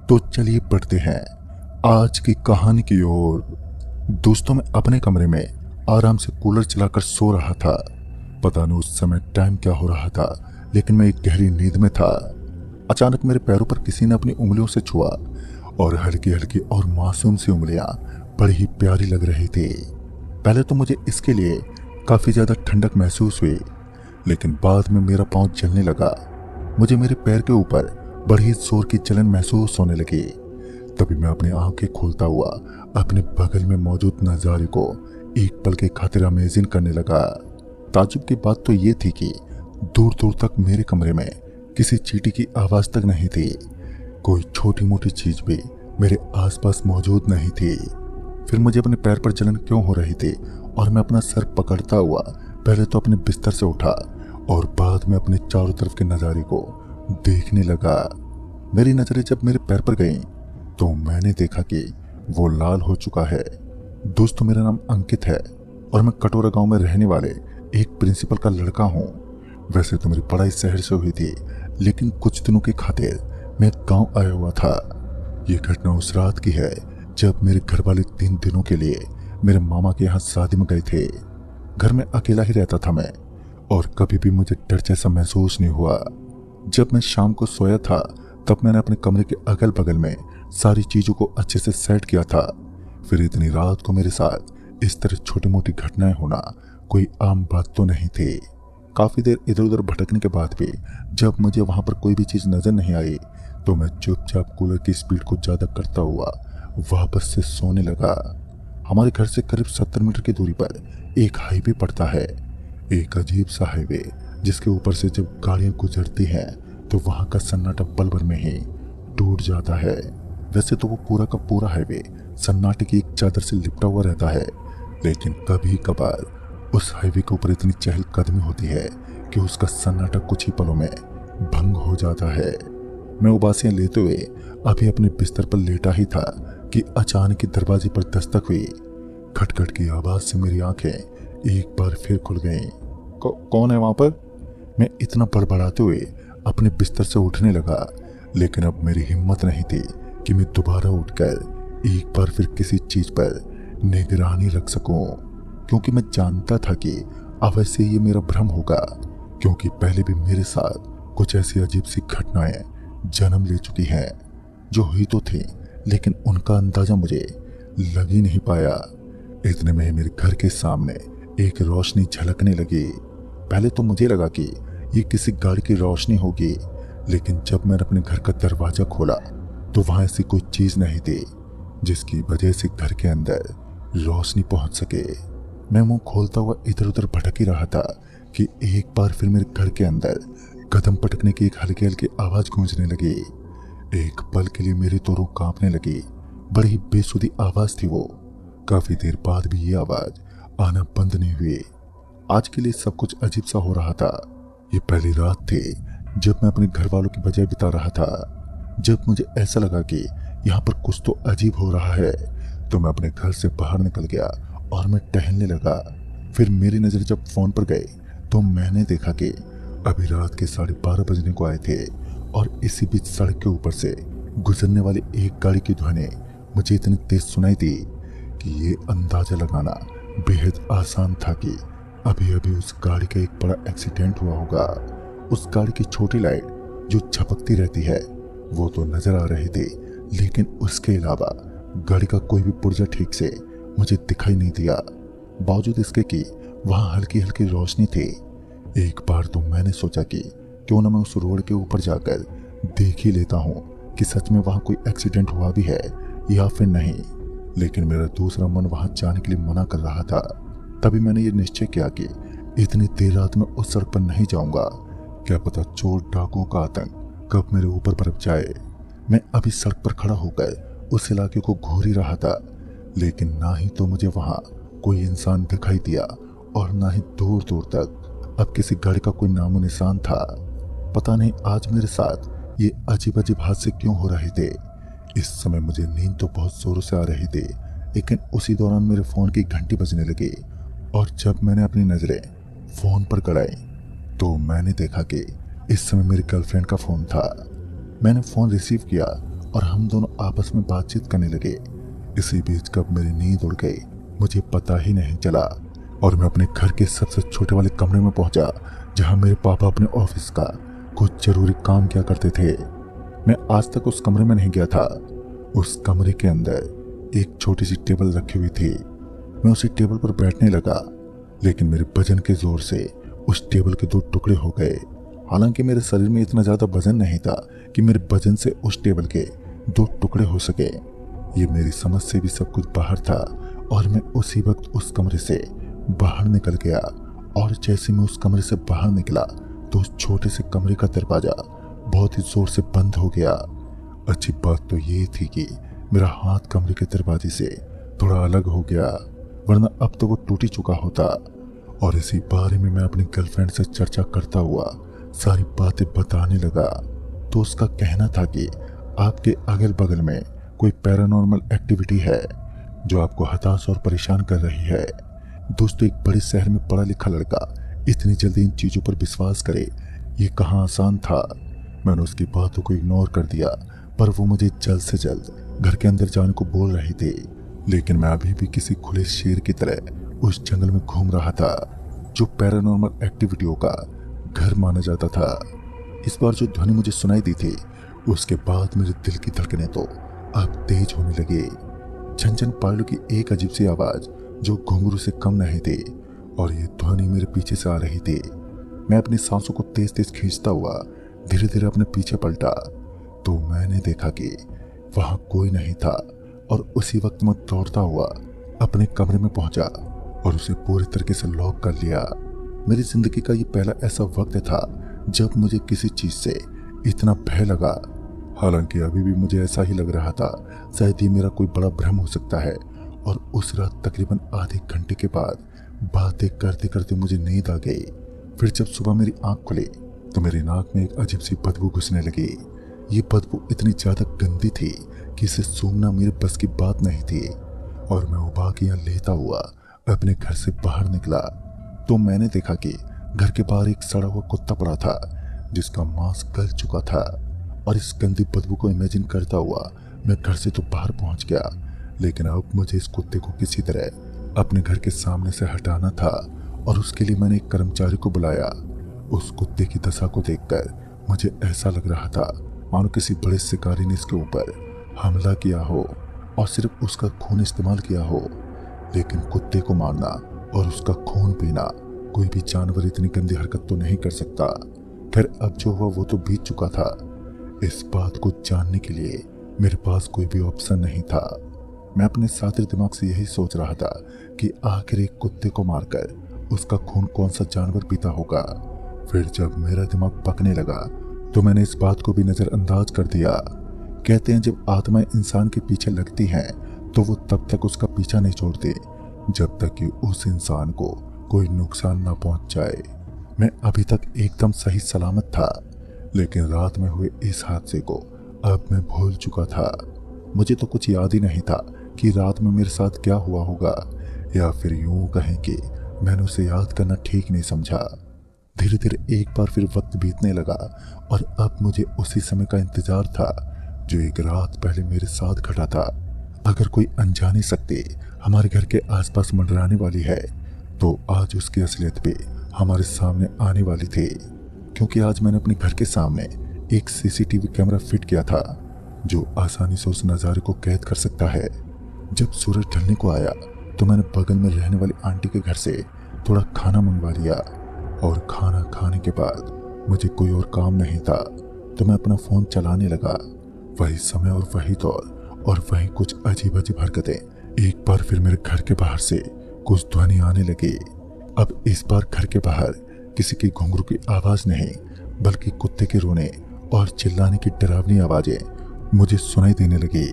तो चलिए बढ़ते हैं आज की कहानी की ओर। दोस्तों, मैं अपने कमरे में आराम से कूलर चलाकर सो रहा था। पता नहीं उस समय टाइम क्या हो रहा था, लेकिन मैं एक गहरी नींद में था। अचानक मेरे पैरों पर किसी ने अपनी उंगलियों से छुआ और हल्की हल्की और मासूम सी उंगलियां बड़ी ही प्यारी लग रही थी। पहले तो मुझे इसके लिए काफी ज्यादा ठंडक महसूस हुई, लेकिन बाद में मेरा पांव जलने लगा। मुझे मेरे पैर के ऊपर बड़ी जोर की जलन महसूस होने लगी। तभी मैं अपनी आंखें खोलता हुआ अपने बगल में मौजूद नजारे को एक पल के खातिर अमेजिंग करने लगा। ताज्जुब की बात तो ये थी कि दूर दूर तक मेरे कमरे में किसी चींटी की आवाज तक नहीं थी। कोई छोटी मोटी चीज भी मेरे आसपास मौजूद नहीं थी। फिर मुझे अपने पैर पर जलन क्यों हो रही थी और मैं अपना सर पकड़ता हुआ पहले तो अपने बिस्तर से उठा और बाद में अपने चारों तरफ के नजारे को देखने लगा। मेरी नजरें जब मेरे पैर पर गईं तो मैंने देखा कि वो लाल हो चुका है। दोस्तों, मेरा नाम अंकित है और मैं कटोरा गांव में रहने वाले एक प्रिंसिपल का लड़का हूँ। वैसे तो मेरी पढ़ाई शहर से हुई थी, लेकिन कुछ दिनों की खातिर मैं गांव आया हुआ था। ये घटना उस रात की है जब मेरे घर वाले 3 दिनों के लिए मेरे मामा के यहाँ शादी में गए थे। घर में अकेला ही रहता था मैं, और कभी भी मुझे डर जैसा महसूस नहीं हुआ। जब मैं शाम को सोया था तब मैंने अपने कमरे के अगल बगल में सारी चीजों को अच्छे से सेट किया था। फिर इतनी रात को मेरे साथ इस तरह छोटी मोटी घटनाएं होना कोई आम बात तो नहीं थी। काफी देर इधर उधर भटकने के बाद भी जब मुझे वहां पर कोई भी चीज नजर नहीं आई तो मैं चुपचाप कूलर की स्पीड को ज्यादा करता हुआ वापस से सोने लगा। हमारे घर से करीब 70 मीटर की दूरी पर एक हाईवे पड़ता है, एक अजीब सा हाईवे जिसके ऊपर से जब गाड़ियां गुजरती हैं तो वहां का सन्नाटा पल भर में ही टूट जाता है। वैसे तो वो पूरा का पूरा हाईवे सन्नाटे की एक चादर से लिपटा हुआ रहता है, लेकिन कभी कभार उस हाईवे के ऊपर इतनी चहलकदमी होती है कि उसका सन्नाटा कुछ ही पलों में भंग हो जाता है। मैं उबासियां लेते हुए अभी अपने बिस्तर पर लेटा ही था कि अचानक ही दरवाजे पर दस्तक हुई। खटखट की आवाज से मेरी आंखें एक बार फिर खुल गईं। कौन है वहां पर? मैं इतना बड़बड़ाते हुए अपने बिस्तर से उठने लगा, लेकिन अब मेरी हिम्मत नहीं थी कि मैं दोबारा उठकर एक बार फिर किसी चीज पर निगरानी रख सकूं, क्योंकि मैं जानता था कि अवश्य ये मेरा भ्रम होगा, क्योंकि पहले भी मेरे साथ कुछ ऐसी अजीब सी घटनाएं जन्म ले चुकी हैं जो हुई तो थी, लेकिन उनका अंदाजा मुझे लग ही नहीं पाया। इतने में ही मेरे घर के सामने एक रोशनी झलकने लगी। पहले तो मुझे लगा कि ये किसी गाड़ी की रोशनी होगी, लेकिन जब मैंने अपने घर का दरवाजा खोला तो वहां ऐसी कोई चीज नहीं थी जिसकी वजह से घर के अंदर रोशनी पहुंच सके। मैं मुंह खोलता हुआ इधर उधर भटक ही रहा था कि एक बार फिर मेरे घर के अंदर कदम पटकने की एक हल्की हल्की आवाज गूंजने लगी। एक पल के लिए मेरी तो रूह कांपने लगी। बड़ी ही बेसुधी आवाज थी वो। काफी देर बाद भी ये आवाज आना बंद नहीं हुई। आज के लिए सब कुछ अजीब सा हो रहा था। ये पहली रात थी जब मैं अपने घर वालों की बजाय बिता रहा था। जब मुझे ऐसा लगा कि यहाँ पर कुछ तो अजीब हो रहा है तो मैं अपने घर से बाहर निकल गया और मैं टहलने लगा। फिर मेरी नजर जब फोन पर गई तो मैंने देखा कि अभी रात के 12:30 बजने को आए थे, और इसी बीच सड़क के ऊपर से गुजरने वाली एक गाड़ी की ध्वनि मुझे इतनी तेज सुनाई दी कि ये अंदाजा लगाना बेहद आसान था कि अभी अभी उस गाड़ी का एक बड़ा एक्सीडेंट हुआ होगा। उस गाड़ी की छोटी लाइट जो झपकती रहती है वो तो नजर आ रही थी, लेकिन उसके अलावा गाड़ी का कोई भी पुर्जा ठीक से मुझे दिखाई नहीं दिया। बावजूद इसके कि वहां हल्की हल्की रोशनी थी। एक बार तो मैंने सोचा कि क्यों ना मैं उस रोड के ऊपर जाकर देख ही लेता हूँ कि सच में वहां कोई एक्सीडेंट हुआ भी है या फिर नहीं, लेकिन मेरा दूसरा मन वहां जाने के लिए मना कर रहा था। तभी मैंने ये निश्चय किया कि इतनी देर रात में उस सड़क पर नहीं जाऊंगा। क्या पता चोर डाकुओं का आतंक कब मेरे ऊपर बरप जाए। मैं अभी सड़क पर खड़ा होकर उस इलाके को घूर ही रहा था, लेकिन ना ही तो मुझे वहां कोई इंसान दिखाई दिया और ना ही दूर दूर तक अब किसी गाड़ी का कोई नामो निशान था। पता नहीं आज मेरे साथ ये अजीब अजीब हादसे क्यों हो रहे थे। इस समय मुझे नींद तो बहुत जोरों से आ रही थी, लेकिन उसी दौरान मेरे फोन की घंटी बजने लगी, और जब मैंने अपनी नजरें फोन पर गड़ाई तो मैंने देखा कि इस समय मेरी गर्लफ्रेंड का फोन था। मैंने फोन रिसीव किया और हम दोनों आपस में बातचीत करने लगे। इसी बीच कब मेरी नींद उड़ गई मुझे पता ही नहीं चला और मैं अपने घर के सबसे छोटे वाले कमरे में पहुंचा, जहां मेरे पापा अपने ऑफिस का कुछ जरूरी काम किया करते थे। मैं आज तक उस कमरे में नहीं गया था। उस कमरे के अंदर एक छोटी सी टेबल रखी हुई थी। मैं उसी टेबल पर बैठने लगा, लेकिन मेरे वजन के जोर से उस टेबल के 2 टुकड़े हो गए। हालांकि मेरे शरीर में इतना ज्यादा वजन नहीं था कि मेरे वजन से उस टेबल के 2 टुकड़े हो सके। ये मेरी समझ से भी सब कुछ बाहर था और मैं उसी वक्त उस कमरे से बाहर निकल गया। और जैसे मैं उस कमरे से बाहर निकला तो उस छोटे से कमरे का दरवाजा बहुत ही जोर से बंद हो गया। अच्छी बात तो ये थी कि मेरा हाथ कमरे के दरवाजे से थोड़ा अलग हो गया, वरना अब तो वो टूट ही चुका होता। और इसी बारे में मैं अपनी गर्लफ्रेंड से चर्चा करता हुआ सारी बातें बताने लगा तो उसका कहना था कि आपके अगल बगल में कोई पैरानॉर्मल एक्टिविटी है जो आपको हताश और परेशान कर रही है। दोस्तों, एक बड़े शहर में पढ़ा लिखा लड़का इतनी जल्दी इन चीजों पर विश्वास करे, ये कहाँ आसान था। मैंने उसकी बातों को इग्नोर कर दिया, पर वो मुझे जल्द से जल्द घर के अंदर जाने को बोल रही थी। लेकिन मैं अभी भी किसी खुले शेर की तरह उस जंगल में घूम रहा था जो पैरानॉर्मल एक्टिविटियों का घर माना जाता था। इस बार जो ध्वनि मुझे सुनाई दी थी उसके बाद मेरे दिल की धड़कनें तो अब तेज होने लगी। छन-छन पायलों की एक अजीब सी आवाज जो घुंघरू से कम नहीं थी और ये ध्वनि मेरे पीछे से आ रही थी। मैं अपनी सांसों को तेज तेज खींचता हुआ धीरे धीरे अपने पीछे पलटा तो मैंने देखा कि वहां कोई नहीं था। और उसी वक्त मैं दौड़ता हुआ अपने कमरे में पहुंचा और उसे पूरी तरीके से लॉक कर लिया। मेरी जिंदगी का ये पहला ऐसा वक्त था जब मुझे किसी चीज से इतना भय लगा। हालांकि अभी भी मुझे ऐसा ही लग रहा था, शायद ये मेरा कोई बड़ा भ्रम हो सकता है। और उस रात तकरीबन आधे घंटे के बाद बातें करते करते मुझे नींद आ गई। फिर जब सुबह मेरी आंख खुली तो मेरी नाक में एक अजीब सी बदबू घुसने लगी। ये बदबू इतनी ज्यादा गंदी थी कि इसे सूंघना मेरे बस की बात नहीं थी। और मैं उबाकियां लेता हुआ अपने घर से बाहर निकला तो मैंने देखा कि घर के बाहर एक सड़ा हुआ कुत्ता पड़ा था जिसका मांस गल चुका था। और इस गंदी बदबू को इमेजिन करता हुआ मैं घर से तो बाहर पहुंच गया, लेकिन अब मुझे इस कुत्ते को किसी तरह अपने घर के सामने से हटाना था। और उसके लिए मैंने एक कर्मचारी को बुलाया। उस कुत्ते की दशा को देखकर मुझे ऐसा लग रहा था मानो किसी बड़े शिकारी ने इसके ऊपर हमला किया हो और सिर्फ उसका खून इस्तेमाल किया हो। लेकिन कुत्ते को मारना और उसका खून पीना कोई भी जानवर इतनी गंदी हरकत तो नहीं कर सकता। फिर अब जो हुआ वो तो बीत चुका था। इस बात को जानने के लिए मेरे पास कोई भी ऑप्शन नहीं था। मैं अपने सातिर दिमाग से यही सोच रहा था कि आखिर एक कुत्ते को मारकर उसका खून कौन सा जानवर पीता होगा। फिर जब मेरा दिमाग पकने लगा तो मैंने इस बात को भी नजरअंदाज कर दिया। कहते हैं जब आत्माएं इंसान के पीछे लगती हैं तो वो तब तक उसका पीछा नहीं छोड़ती जब तक कि उस इंसान को कोई नुकसान ना पहुंच जाए। मैं अभी तक एकदम सही सलामत था, लेकिन रात में हुए इस हादसे को अब मैं भूल चुका था। मुझे तो कुछ याद ही नहीं था कि रात में मेरे साथ क्या हुआ होगा, या फिर यूं कहें कि मैंने उसे याद करना ठीक नहीं समझा। धीरे धीरे एक बार फिर वक्त बीतने लगा और अब मुझे उसी समय का इंतजार था जो एक रात पहले मेरे साथ घटा था। अगर कोई अनजानी शक्ति हमारे घर के आसपास मंडराने वाली है तो आज उसकी असलियत भी हमारे सामने आने वाली थी, क्योंकि आज मैंने अपने घर के सामने एक सीसीटीवी कैमरा फिट किया था जो आसानी से उस नज़ारे को कैद कर सकता है। जब सूरज ढलने को आया तो मैंने बगल में रहने वाली आंटी के घर से थोड़ा खाना मंगवा लिया और खाना खाने के बाद मुझे कोई और काम नहीं था तो मैं अपना फोन चलाने लगा। वही समय और वही दौर और वही कुछ अजीब अजीब हरकतें। एक बार फिर मेरे घर के बाहर से कुछ ध्वनि आने लगी। अब इस बार घर के बाहर किसी की घुंघरू की आवाज नहीं बल्कि कुत्ते के रोने और चिल्लाने की डरावनी आवाजें मुझे सुनाई देने लगी।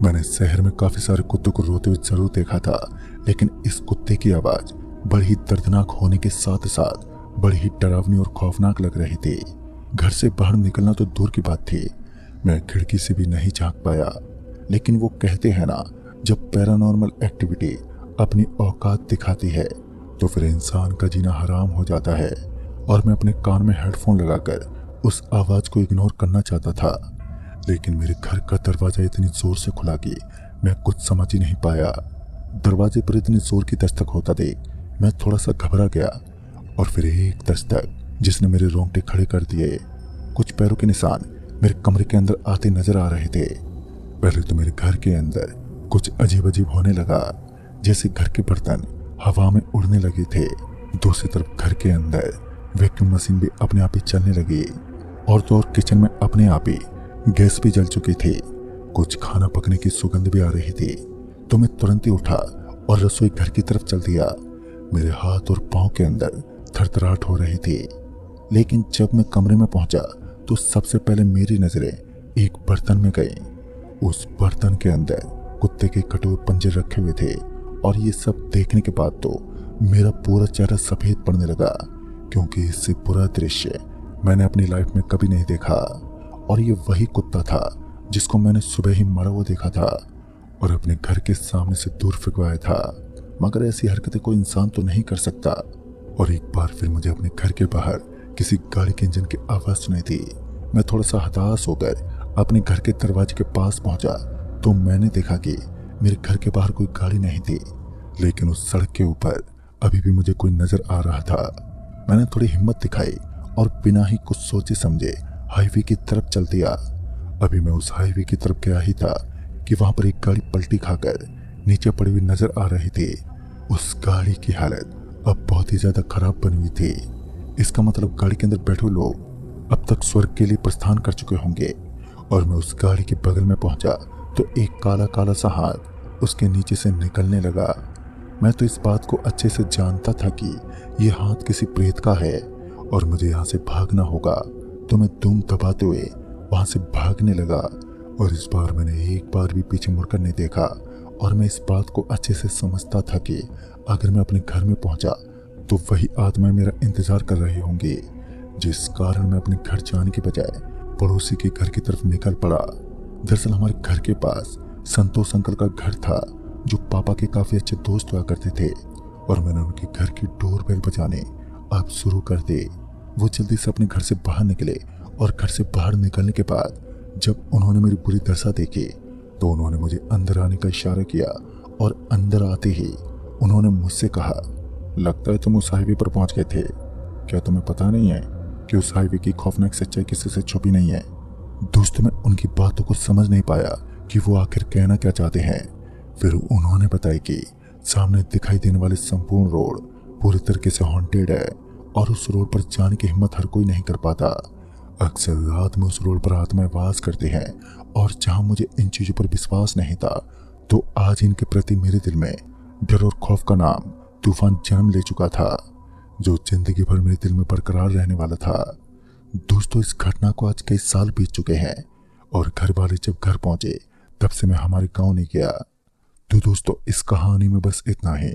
मैंने शहर में काफी सारे कुत्तों को रोते हुए जरूर देखा था, लेकिन इस कुत्ते की आवाज बड़ी ही दर्दनाक होने के साथ साथ बड़ी ही डरावनी और खौफनाक लग रही थी। घर से बाहर निकलना तो दूर की बात थी, मैं खिड़की से भी नहीं झांक पाया। लेकिन वो कहते हैं ना, जब पैरानॉर्मल एक्टिविटी अपनी औकात दिखाती है तो फिर इंसान का जीना हराम हो जाता है। और मैं अपने कान में हेडफोन लगाकर उस आवाज को इग्नोर करना चाहता था, लेकिन मेरे घर का दरवाजा इतनी जोर से खुला कि मैं कुछ समझ ही नहीं पाया। दरवाजे पर इतनी जोर की दस्तक होता देख मैं थोड़ा सा घबरा गया और फिर एक दस्तक जिसने मेरे रोंगटे खड़े कर दिए। कुछ पैरों के निशान मेरे कमरे के अंदर आते नजर आ रहे थे। पहले तो मेरे घर के अंदर कुछ अजीब अजीब होने लगा, जैसे घर के बर्तन हवा में उड़ने लगे थे। दूसरी तरफ घर के अंदर वैक्यूम मशीन भी अपने आप ही चलने लगी और तो और किचन में अपने आप ही गैस भी जल चुकी थी। कुछ खाना पकने की सुगंध भी आ रही थी। तो मैं तुरंत ही उठा और रसोई घर की तरफ चल दिया। मेरे हाथ और पांव के अंदर थरथराहट हो रही थी। लेकिन जब मैं कमरे में पहुंचा तो सबसे पहले मेरी नजरें एक बर्तन में गई। उस बर्तन के अंदर कुत्ते के कटे हुए पंजे रखे हुए थे और ये सब देखने के बाद तो मेरा पूरा चेहरा सफेद पड़ने लगा, क्योंकि इससे बुरा दृश्य मैंने अपनी लाइफ में कभी नहीं देखा। और ये वही कुत्ता था जिसको मैंने सुबह ही मरा हुआ देखा था और अपने घर के सामने से दूर फिकवाया था। मगर ऐसी हरकतें कोई इंसान तो नहीं कर सकता। और एक बार फिर मुझे अपने घर के बाहर किसी गाड़ी के इंजन की आवाज सुनी थी। मैं थोड़ा सा हताश होकर अपने घर के दरवाजे के पास पहुंचा तो मैंने देखा कि मेरे घर के बाहर कोई गाड़ी नहीं थी, लेकिन उस सड़क के ऊपर अभी भी मुझे कोई नजर आ रहा था। मैंने थोड़ी हिम्मत दिखाई और बिना ही कुछ सोचे समझे हाईवे की तरफ चल दिया। अभी मैं उस हाईवे की तरफ गया ही था कि वहां पर एक गाड़ी पलटी खाकर नीचे पड़ी हुई नजर आ रही थी। उस गाड़ी की हालत अब बहुत ही ज्यादा खराब बनी हुई थी। इसका मतलब गाड़ी के अंदर बैठे हुए लोग अब तक स्वर्ग के लिए प्रस्थान कर चुके होंगे। और मैं उस गाड़ी के बगल में पहुंचा तो एक काला काला सा हाथ उसके नीचे से निकलने लगा। मैं तो इस बात को अच्छे से जानता था कि यह हाथ किसी प्रेत का है और मुझे यहाँ से भागना होगा। तो मैं दुम दबाते हुए वहां से भागने लगा और इस बार मैंने एक बार भी पीछे मुड़कर नहीं देखा। और मैं इस बात को अच्छे से समझता था कि अगर मैं अपने घर में पहुंचा तो वही आत्माएं मेरा इंतजार कर रही होंगी, जिस कारण मैं अपने घर जाने के बजाय पड़ोसी के घर की तरफ निकल पड़ा। दरअसल हमारे घर के पास संतोष अंकल का घर था, जो पापा के काफी अच्छे दोस्त हुआ करते थे। और मैंने उनके घर की डोरबेल बजाने अब शुरू कर दी। वो जल्दी से अपने घर से बाहर निकले और घर से बाहर निकलने के बाद जब उन्होंने मेरी बुरी दशा देखी तो उन्होंने मुझे अंदर आने का इशारा किया और अंदर आते ही उन्होंने मुझसे कहा, लगता है तुम उस हाईवे पर पहुंच गए थे। क्या तुम्हें पता नहीं है कि उस हाईवे की खौफनाक सच्चाई किसी से छुपी नहीं है। दोस्तों, मैं उनकी बातों को समझ नहीं पाया कि वो आखिर कहना क्या चाहते हैं। फिर उन्होंने बताया कि सामने दिखाई देने वाले संपूर्ण रोड पूरी तरीके से हॉन्टेड है और उस रोड पर जाने की हिम्मत हर कोई नहीं कर पाता। अक्सर रात में उस रोड पर आत्माएं वास करते हैं और जहां मुझे इन चीजों पर विश्वास नहीं था, तो आज इनके प्रति मेरे दिल में डर और खौफ का नाम तूफान जन्म ले चुका था, जो जिंदगी भर मेरे दिल में बरकरार रहने वाला था। दोस्तों, इस घटना को आज कई साल बीत चुके हैं और घर वाले जब घर पहुंचे तब से मैं हमारे गांव नहीं गया। तो दोस्तों, इस कहानी में बस इतना ही।